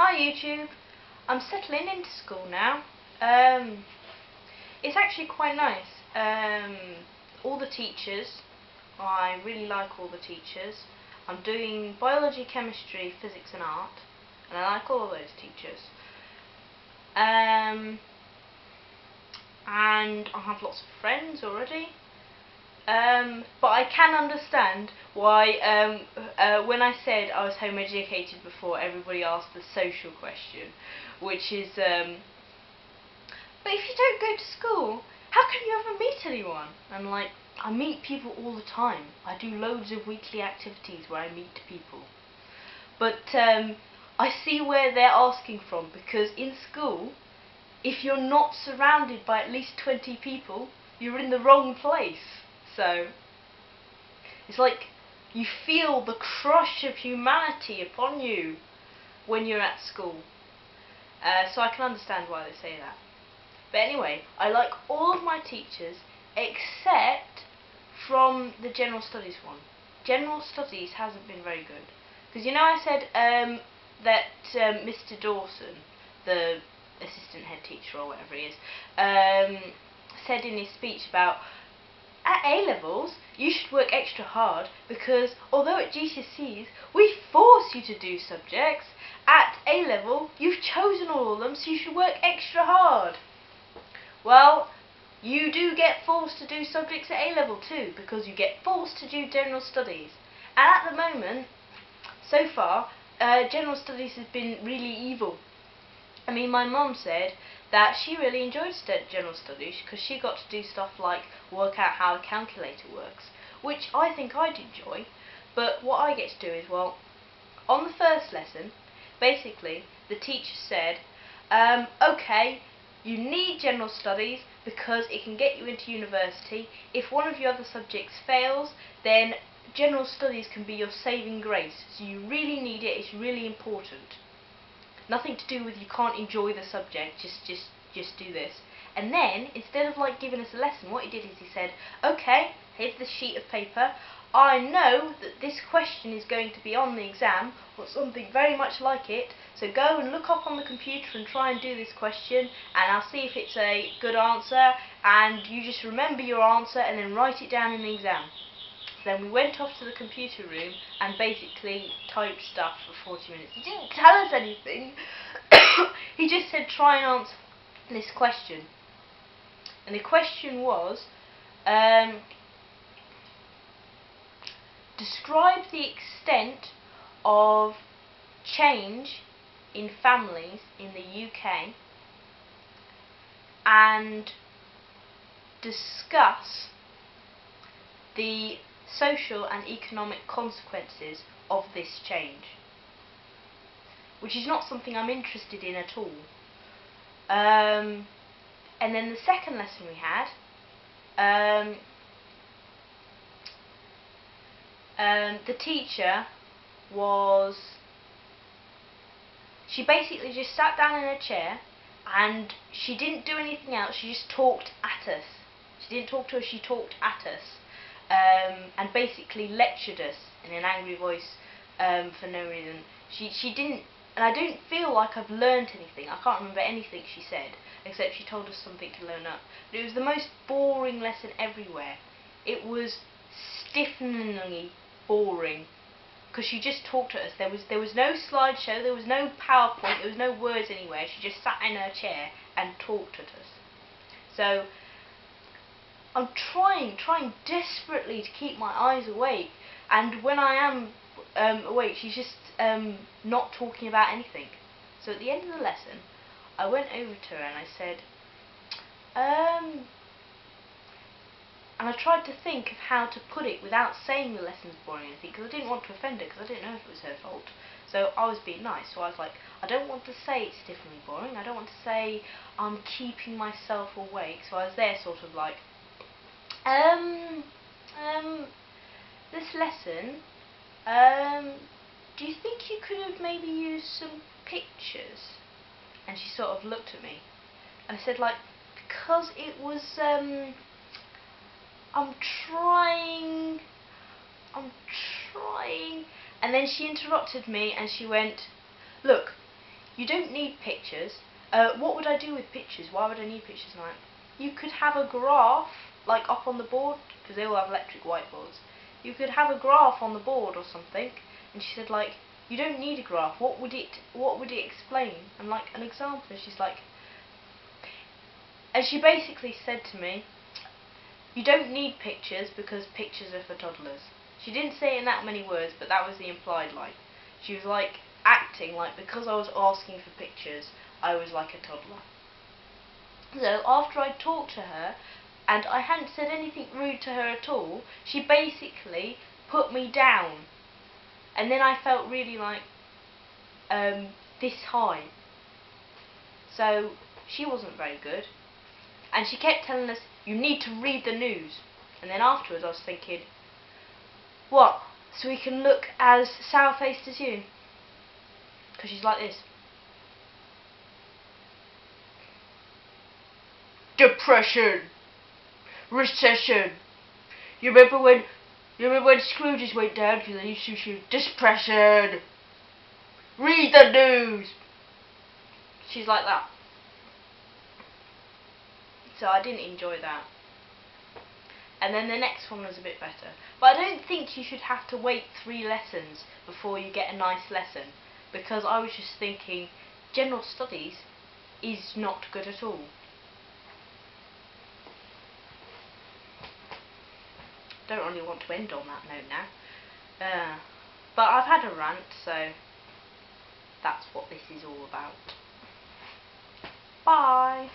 Hi YouTube. I'm settling into school now. It's actually quite nice. All the teachers, I really like all the teachers. I'm doing biology, chemistry, physics and art, and I like all those teachers. And I have lots of friends already. But I can understand why when I said I was home educated before, everybody asked the social question, which is, but if you don't go to school, how can you ever meet anyone? And like, I meet people all the time. I do loads of weekly activities where I meet people. But I see where they're asking from, because in school, if you're not surrounded by at least 20 people, you're in the wrong place. So, it's like you feel the crush of humanity upon you when you're at school. So I can understand why they say that. But anyway, I like all of my teachers except from the general studies one. General studies hasn't been very good. Because you know I said that Mr. Dawson, the assistant head teacher or whatever he is, said in his speech about at A-levels, you should work extra hard because although at GCSEs we force you to do subjects, at A-level you've chosen all of them, so you should work extra hard. Well, you do get forced to do subjects at A-level too, because you get forced to do general studies. And at the moment, so far, general studies has been really evil. I mean, my mum said that she really enjoyed general studies because she got to do stuff like work out how a calculator works, which I think I'd enjoy. But what I get to do is, well, on the first lesson, basically, the teacher said, okay, you need general studies because it can get you into university. If one of your other subjects fails, then general studies can be your saving grace. So you really need it, it's really important. Nothing to do with you can't enjoy the subject, just do this. And then, instead of like giving us a lesson, what he did is he said, okay, here's the sheet of paper. I know that this question is going to be on the exam, or something very much like it, so go and look up on the computer and try and do this question, and I'll see if it's a good answer, and you just remember your answer and then write it down in the exam. Then we went off to the computer room and basically typed stuff for 40 minutes. He didn't tell us anything. He just said try and answer this question. And the question was, describe the extent of change in families in the UK and discuss the social and economic consequences of this change, which is not something I'm interested in at all. And then the second lesson we had, the teacher she basically just sat down in a chair and she didn't do anything else, she just talked at us. She didn't talk to us, she talked at us. And basically lectured us in an angry voice for no reason. She didn't, and I don't feel like I've learnt anything. I can't remember anything she said, except she told us something to learn up. But it was the most boring lesson everywhere. It was stiffeningly boring, because she just talked to us. There was no slideshow, there was no PowerPoint, there was no words anywhere. She just sat in her chair and talked at us. So I'm trying desperately to keep my eyes awake, and when I am awake, she's just not talking about anything. So at the end of the lesson, I went over to her and I said, and I tried to think of how to put it without saying the lesson's boring or anything, because I didn't want to offend her, because I didn't know if it was her fault. So I was being nice, so I was like, I don't want to say it's stiffly boring, I don't want to say I'm keeping myself awake, so I was there sort of like, this lesson, do you think you could have maybe used some pictures? And she sort of looked at me, and I said, like, because it was, I'm trying, and then she interrupted me and she went, look, you don't need pictures. What would I do with pictures? Why would I need pictures? Like, you could have a graph, like, up on the board, because they all have electric whiteboards. You could have a graph on the board or something. And she said, like, you don't need a graph. What would it explain? And, like, an example. She's like, and she basically said to me, you don't need pictures because pictures are for toddlers. She didn't say it in that many words, but that was the implied line. She was like acting like because I was asking for pictures, I was like a toddler. So after I talked to her, and I hadn't said anything rude to her at all, she basically put me down. And then I felt really like this high. So she wasn't very good. And she kept telling us, you need to read the news. And then afterwards I was thinking, what? So we can look as sour-faced as you? Because she's like this. Depression. Recession. You remember when Scrooges went down because they used to shoot depression. Read the news. She's like that. So I didn't enjoy that. And then the next one was a bit better. But I don't think you should have to wait 3 lessons before you get a nice lesson. Because I was just thinking, general studies is not good at all. Don't really want to end on that note now. But I've had a rant, so that's what this is all about. Bye.